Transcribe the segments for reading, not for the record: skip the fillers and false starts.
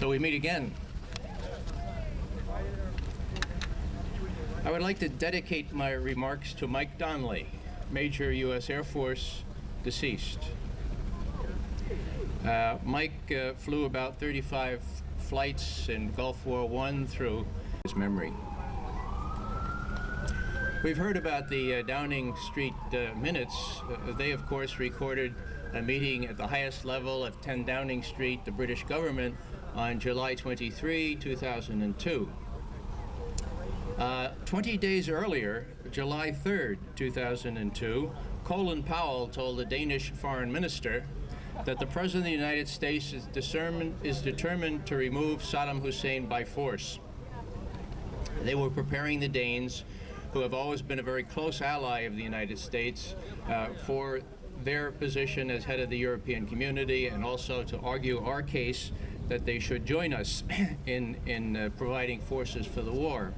So we meet again. I would like to dedicate my remarks to Mike Donnelly, Major U.S. Air Force, deceased. Mike flew about 35 flights in Gulf War I through his memory. We've heard about the Downing Street minutes. They, of course, recorded a meeting at the highest level of 10 Downing Street, the British government, on July 23, 2002. 20 days earlier, July 3rd, 2002, Colin Powell told the Danish foreign minister that the President of the United States is determined to remove Saddam Hussein by force. They were preparing the Danes, who have always been a very close ally of the United States, for their position as head of the European community, and also to argue our case that they should join us in providing forces for the war.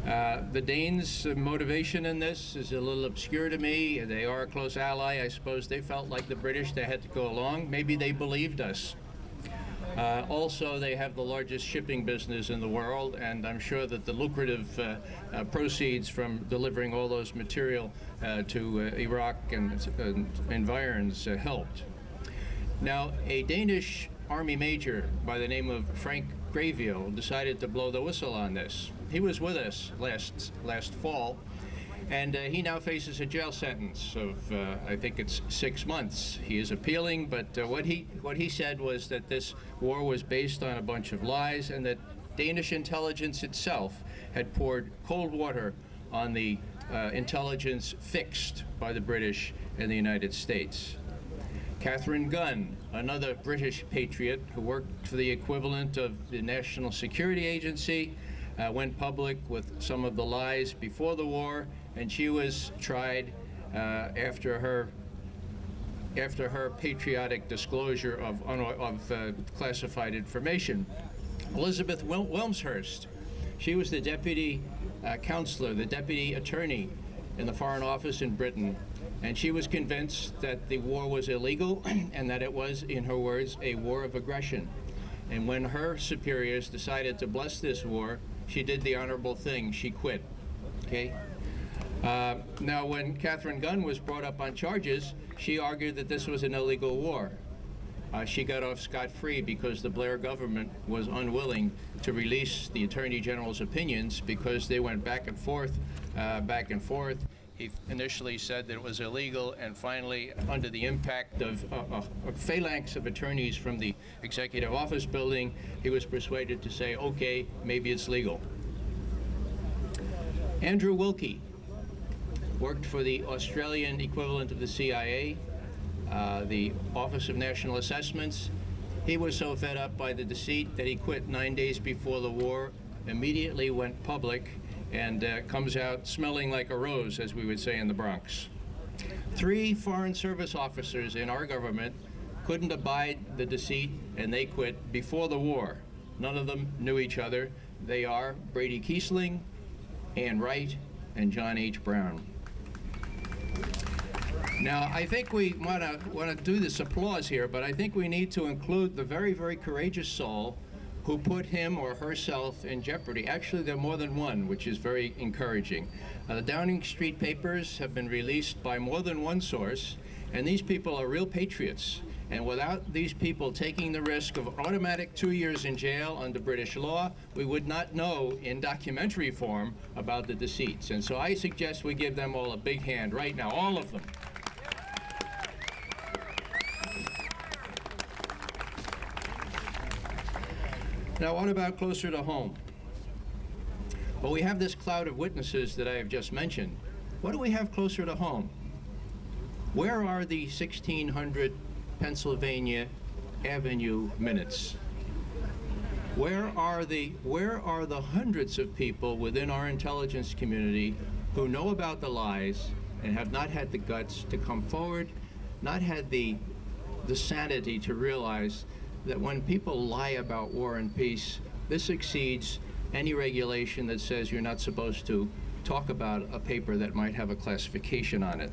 The Danes' motivation in this is a little obscure to me. They are a close ally. I suppose they felt like the British, they had to go along. Maybe they believed us. Also, they have the largest shipping business in the world, and I'm sure that the lucrative proceeds from delivering all those material to Iraq and environs helped. Now, a Danish Army major by the name of Frank Greville decided to blow the whistle on this. He was with us last fall, and he now faces a jail sentence of, I think it's 6 months. He is appealing, but what he said was that this war was based on a bunch of lies, and that Danish intelligence itself had poured cold water on the intelligence fixed by the British and the United States. Catherine Gunn, another British patriot who worked for the equivalent of the National Security Agency, went public with some of the lies before the war, and she was tried after her patriotic disclosure of classified information. Elizabeth Wilmshurst, she was the deputy counselor, the deputy attorney in the Foreign Office in Britain, and she was convinced that the war was illegal and that it was, in her words, a war of aggression. And when her superiors decided to bless this war, she did the honorable thing. She quit. Okay? Now, when Catherine Gunn was brought up on charges, she argued that this was an illegal war. She got off scot-free because the Blair government was unwilling to release the Attorney General's opinions because they went back and forth, back and forth. He initially said that it was illegal, and finally, under the impact of a phalanx of attorneys from the Executive Office building, he was persuaded to say, okay, maybe it's legal. Andrew Wilkie worked for the Australian equivalent of the CIA, the Office of National Assessments. He was so fed up by the deceit that he quit 9 days before the war, immediately went public, and comes out smelling like a rose, as we would say in the Bronx. 3 Foreign Service officers in our government couldn't abide the deceit, and they quit before the war. None of them knew each other. They are Brady Kiesling, Ann Wright, and John H. Brown. Now, I think we want to do this applause here, but I think we need to include the very, very courageous soul who put him or herself in jeopardy. Actually, there are more than one, which is very encouraging. The Downing Street papers have been released by more than one source, and these people are real patriots. And without these people taking the risk of automatic 2 years in jail under British law, we would not know in documentary form about the deceits. And so I suggest we give them all a big hand right now, all of them. Now, what about closer to home? Well, we have this cloud of witnesses that I have just mentioned. What do we have closer to home? Where are the 1600 Pennsylvania Avenue minutes? Where are the hundreds of people within our intelligence community who know about the lies and have not had the guts to come forward, not had the sanity to realize that when people lie about war and peace, this exceeds any regulation that says you're not supposed to talk about a paper that might have a classification on it.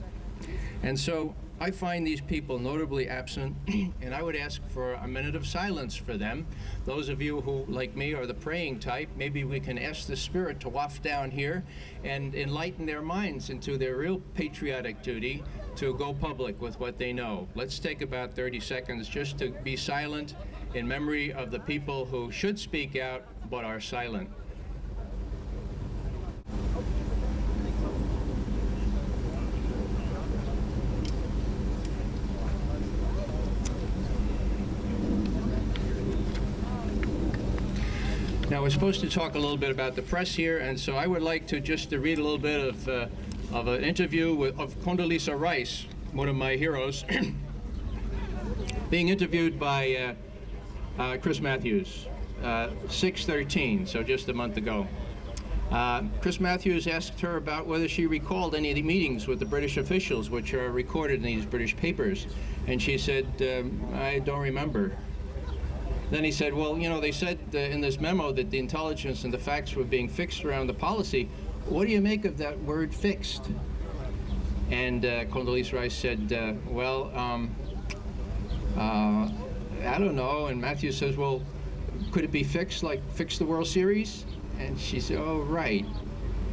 And so I find these people notably absent, and I would ask for a minute of silence for them. Those of you who, like me, are the praying type, maybe we can ask the Spirit to waft down here and enlighten their minds into their real patriotic duty to go public with what they know. Let's take about 30 seconds just to be silent in memory of the people who should speak out but are silent. Now, we're supposed to talk a little bit about the press here, and so I would like to just to read a little bit of an interview of Condoleezza Rice, one of my heroes, being interviewed by Chris Matthews, 6/13, so just a month ago. Chris Matthews asked her about whether she recalled any of the meetings with the British officials, which are recorded in these British papers, and she said, I don't remember. Then he said, well, you know, they said in this memo that the intelligence and the facts were being fixed around the policy. What do you make of that word fixed? And Condoleezza Rice said, well, I don't know. And Matthews says, well, could it be fixed, like fix the World Series? And she said, oh, right.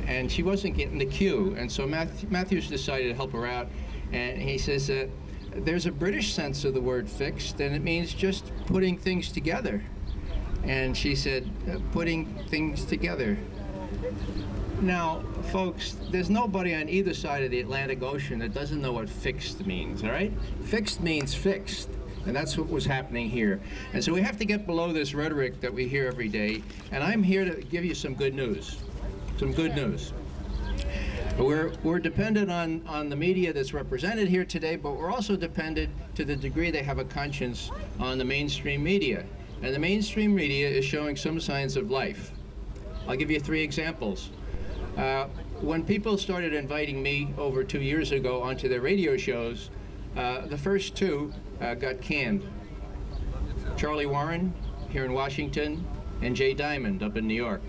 And she wasn't getting the cue. And so Matthews decided to help her out. And he says, there's a British sense of the word fixed, and it means just putting things together. And she said, putting things together. Now, folks, there's nobody on either side of the Atlantic Ocean that doesn't know what fixed means, all right? Fixed means fixed, and that's what was happening here. And so we have to get below this rhetoric that we hear every day, and I'm here to give you some good news. Some good news. We're dependent on the media that's represented here today, but we're also dependent, to the degree they have a conscience, on the mainstream media. And the mainstream media is showing some signs of life. I'll give you 3 examples. When people started inviting me over 2 years ago onto their radio shows, the first 2 got canned. Charlie Warren here in Washington, and Jay Diamond up in New York.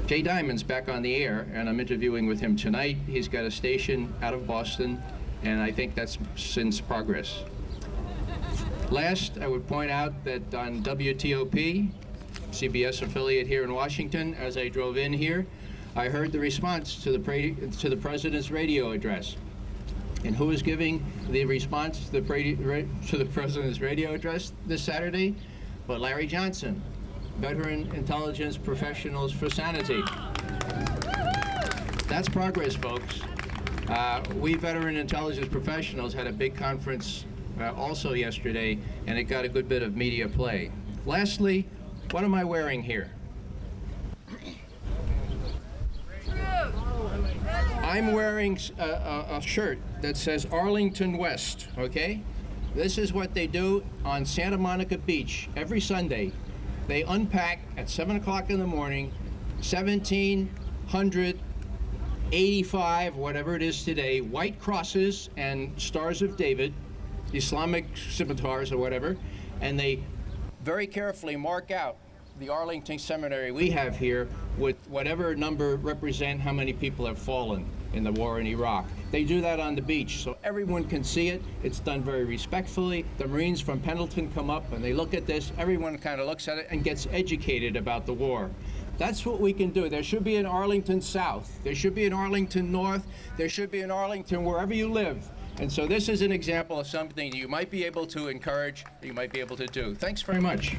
Jay Diamond's back on the air, and I'm interviewing with him tonight. He's got a station out of Boston, and I think that's since progress. Last, I would point out that on WTOP, CBS affiliate here in Washington, as I drove in here, I heard the response to the President's radio address. And who was giving the response to the President's radio address this Saturday? But Larry Johnson, Veteran Intelligence Professionals for Sanity. That's progress, folks. We veteran intelligence professionals had a big conference also yesterday, and it got a good bit of media play. Lastly, what am I wearing here? I'm wearing a shirt that says Arlington West, okay? This is what they do on Santa Monica Beach every Sunday. They unpack at 7 o'clock in the morning, 1,785, whatever it is today, white crosses and stars of David, Islamic scimitars or whatever, and they very carefully mark out the Arlington Cemetery we have here with whatever number represent how many people have fallen in the war in Iraq. They do that on the beach so everyone can see it. It's done very respectfully. The Marines from Pendleton come up and they look at this. Everyone kind of looks at it and gets educated about the war. That's what we can do. There should be an Arlington South. There should be an Arlington North. There should be an Arlington wherever you live. And so this is an example of something you might be able to encourage, you might be able to do. Thanks very much.